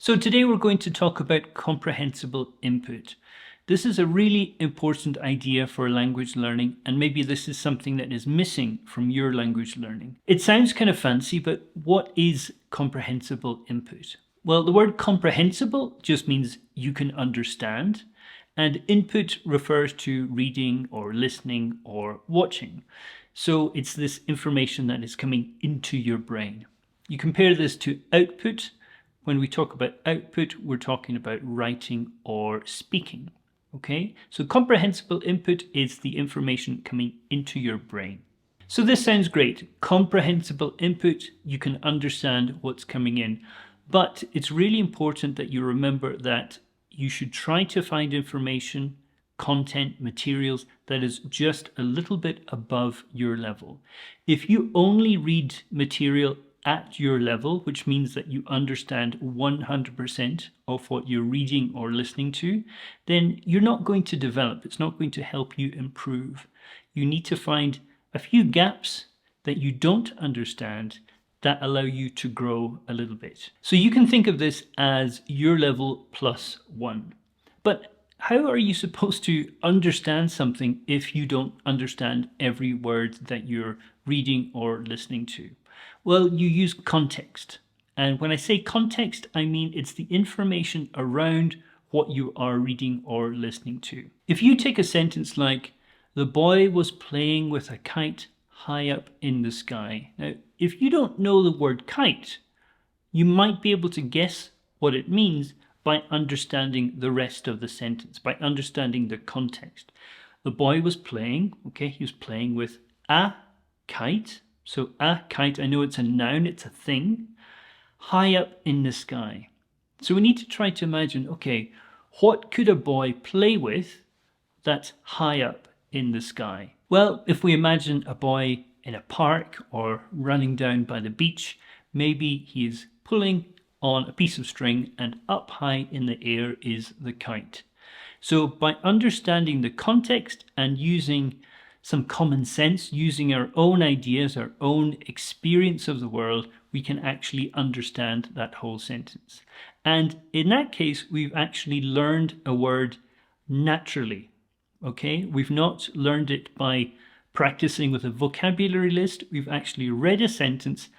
So today we're going to talk about comprehensible input. This is a really important idea for language learning, and maybe this is something that is missing from your language learning. It sounds kind of fancy, but what is comprehensible input? Well, the word comprehensible just means you can understand, and input refers to reading or listening or watching. So it's this information that is coming into your brain. You compare this to output. When we talk about output, we're talking about writing or speaking. Okay, so comprehensible input is the information coming into your brain. So this sounds great. Comprehensible input, you can understand what's coming in. But it's really important that you remember that you should try to find information, content, materials that is just a little bit above your level. If you only read material at your level, which means that you understand 100% of what you're reading or listening to, then you're not going to develop. It's not going to help you improve. You need to find a few gaps that you don't understand that allow you to grow a little bit. So you can think of this as your level plus one. But how are you supposed to understand something if you don't understand every word that you're reading or listening to? Well, you use context. And when I say context, I mean it's the information around what you are reading or listening to. If you take a sentence like, "The boy was playing with a kite high up in the sky." Now, if you don't know the word kite, you might be able to guess what it means by understanding the rest of the sentence, by understanding the context. The boy was playing, okay, he was playing with a kite. So a kite, I know it's a noun, it's a thing, high up in the sky. So we need to try to imagine, okay, what could a boy play with that's high up in the sky? Well, if we imagine a boy in a park or running down by the beach, maybe he is pulling on a piece of string and up high in the air is the kite. So by understanding the context and using some common sense, using our own ideas, our own experience of the world, we can actually understand that whole sentence. And in that case, we've actually learned a word naturally, okay? We've not learned it by practicing with a vocabulary list. We've actually read a sentence,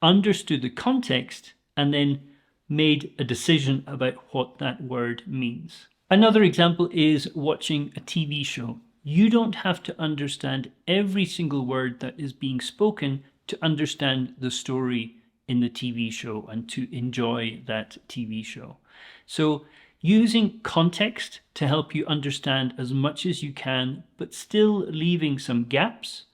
understood the context, and then made a decision about what that word means. Another example is watching a TV show. You don't have to understand every single word that is being spoken to understand the story in the TV show and to enjoy that TV show. So using context to help you understand as much as you can, but still leaving some gaps,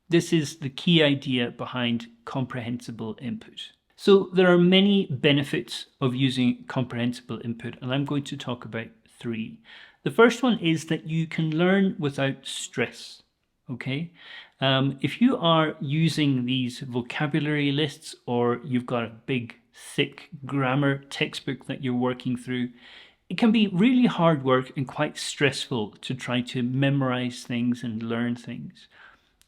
this is the key idea behind comprehensible input. So there are many benefits of using comprehensible input, and I'm going to talk about three. The first one is that you can learn without stress, okay? If you are using these vocabulary lists or you've got a big, thick grammar textbook that you're working through, it can be really hard work and quite stressful to try to memorize things and learn things.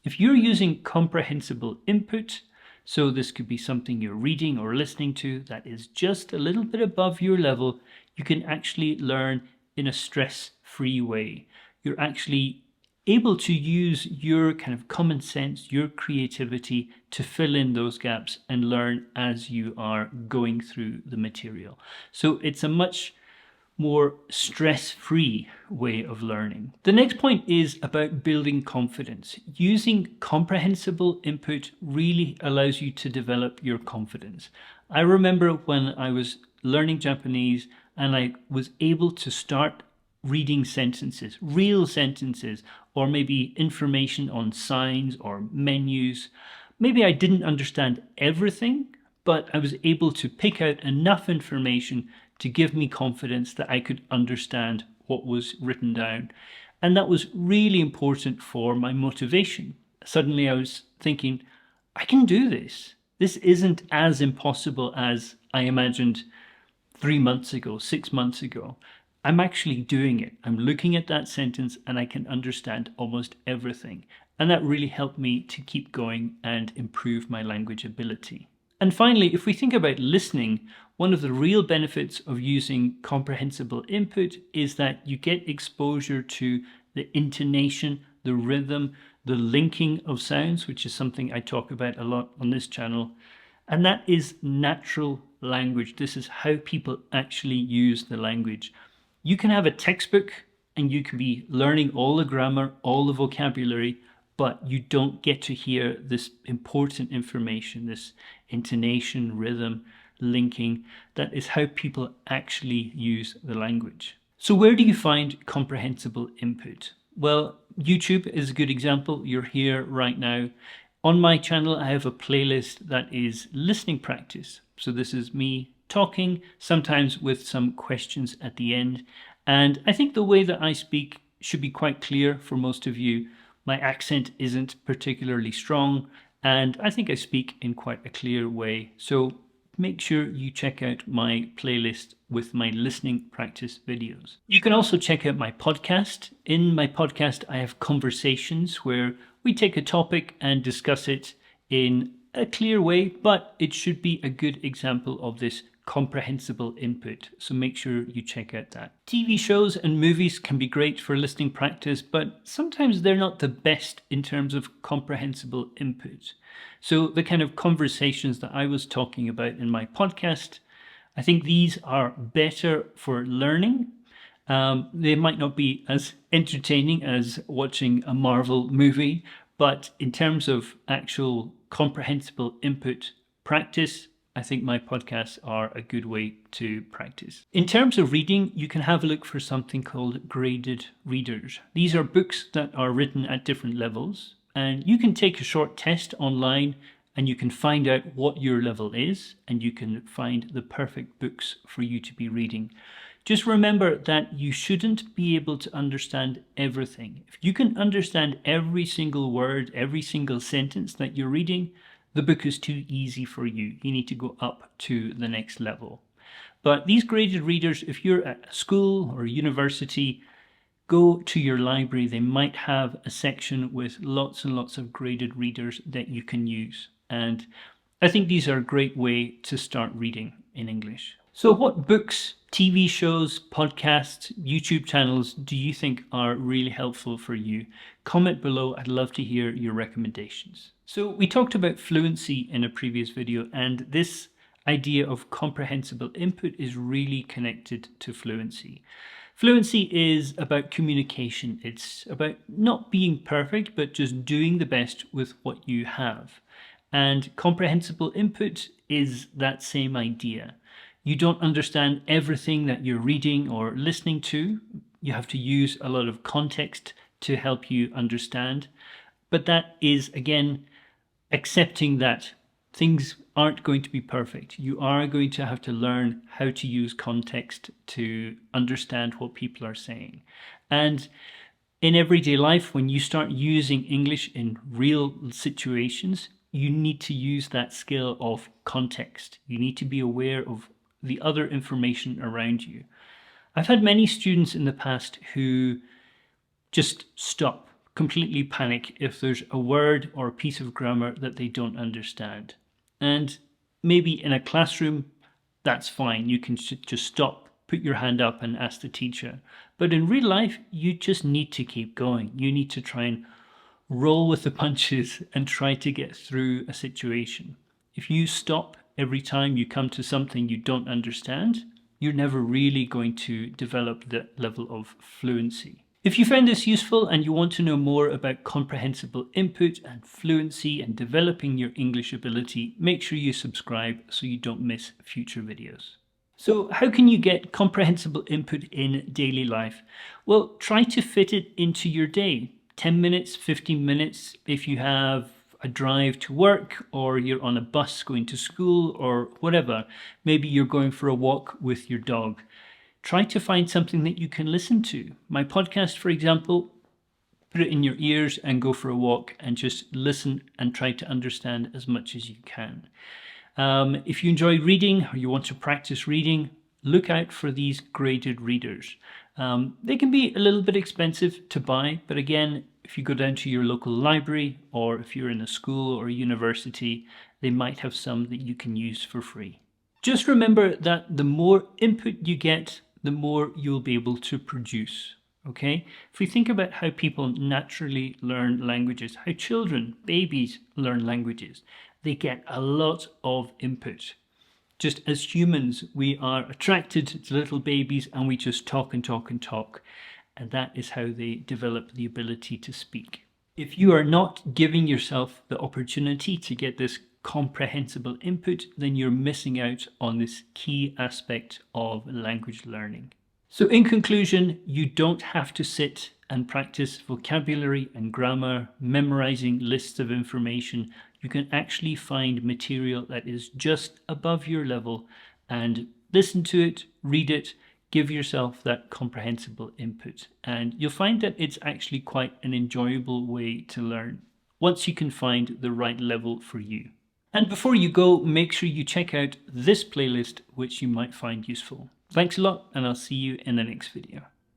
If you're using comprehensible input, so this could be something you're reading or listening to that is just a little bit above your level, you can actually learn in a stress-free way. You're actually able to use your kind of common sense, your creativity to fill in those gaps and learn as you are going through the material. So it's a much more stress-free way of learning. The next point is about building confidence. Using comprehensible input really allows you to develop your confidence. I remember when I was learning Japanese and I was able to start reading sentences, real sentences, or maybe information on signs or menus. Maybe I didn't understand everything, but I was able to pick out enough information to give me confidence that I could understand what was written down. And that was really important for my motivation. Suddenly I was thinking, I can do this. This isn't as impossible as I imagined 3 months ago, 6 months ago. I'm actually doing it. I'm looking at that sentence and I can understand almost everything. And that really helped me to keep going and improve my language ability. And finally, if we think about listening, one of the real benefits of using comprehensible input is that you get exposure to the intonation, the rhythm, the linking of sounds, which is something I talk about a lot on this channel. And that is natural language. This is how people actually use the language. You can have a textbook and you can be learning all the grammar, all the vocabulary, but you don't get to hear this important information, this intonation, rhythm, linking. That is how people actually use the language. So where do you find comprehensible input? Well, YouTube is a good example. You're here right now. On my channel, I have a playlist that is listening practice. So this is me talking, sometimes with some questions at the end. And I think the way that I speak should be quite clear for most of you. My accent isn't particularly strong, and I think I speak in quite a clear way. So make sure you check out my playlist with my listening practice videos. You can also check out my podcast. In my podcast, I have conversations where we take a topic and discuss it in a clear way, but it should be a good example of this comprehensible input. So make sure you check out that. TV shows and movies can be great for listening practice, but sometimes they're not the best in terms of comprehensible input. So the kind of conversations that I was talking about in my podcast, I think these are better for learning. They might not be as entertaining as watching a Marvel movie, but in terms of actual comprehensible input practice, I think my podcasts are a good way to practice. In terms of reading, you can have a look for something called graded readers. These are books that are written at different levels, and you can take a short test online and you can find out what your level is, and you can find the perfect books for you to be reading. Just remember that you shouldn't be able to understand everything. If you can understand every single word, every single sentence that you're reading, the book is too easy for you. You need to go up to the next level. But these graded readers, if you're at a school or a university, go to your library. They might have a section with lots and lots of graded readers that you can use. And I think these are a great way to start reading in English. So what books, TV shows, podcasts, YouTube channels do you think are really helpful for you? Comment below. I'd love to hear your recommendations. So we talked about fluency in a previous video, and this idea of comprehensible input is really connected to fluency. Fluency is about communication. It's about not being perfect, but just doing the best with what you have. And comprehensible input is that same idea. You don't understand everything that you're reading or listening to. You have to use a lot of context to help you understand. But that is, again, accepting that things aren't going to be perfect. You are going to have to learn how to use context to understand what people are saying. And in everyday life, when you start using English in real situations, you need to use that skill of context. You need to be aware of the other information around you. I've had many students in the past who just stop, completely panic if there's a word or a piece of grammar that they don't understand. And maybe in a classroom, that's fine. You can just stop, put your hand up and ask the teacher. But in real life, you just need to keep going. You need to try and roll with the punches and try to get through a situation. If you stop every time you come to something you don't understand, you're never really going to develop that level of fluency. If you found this useful and you want to know more about comprehensible input and fluency and developing your English ability, make sure you subscribe so you don't miss future videos. So how can you get comprehensible input in daily life? Well, try to fit it into your day. 10 minutes, 15 minutes if you have a drive to work, or you're on a bus going to school, or whatever. Maybe you're going for a walk with your dog. Try to find something that you can listen to. My podcast, for example, put it in your ears and go for a walk and just listen and try to understand as much as you can. If you enjoy reading or you want to practice reading, look out for these graded readers. They can be a little bit expensive to buy, but again, if you go down to your local library or if you're in a school or a university, they might have some that you can use for free. Just remember that the more input you get, the more you'll be able to produce. Okay? If we think about how people naturally learn languages, how children, babies learn languages, they get a lot of input. Just as humans, we are attracted to little babies and we just talk and talk and talk. And that is how they develop the ability to speak. If you are not giving yourself the opportunity to get this comprehensible input, then you're missing out on this key aspect of language learning. So in conclusion, you don't have to sit and practice vocabulary and grammar, memorizing lists of information. You can actually find material that is just above your level and listen to it, read it, give yourself that comprehensible input. And you'll find that it's actually quite an enjoyable way to learn once you can find the right level for you. And before you go, make sure you check out this playlist, which you might find useful. Thanks a lot, and I'll see you in the next video.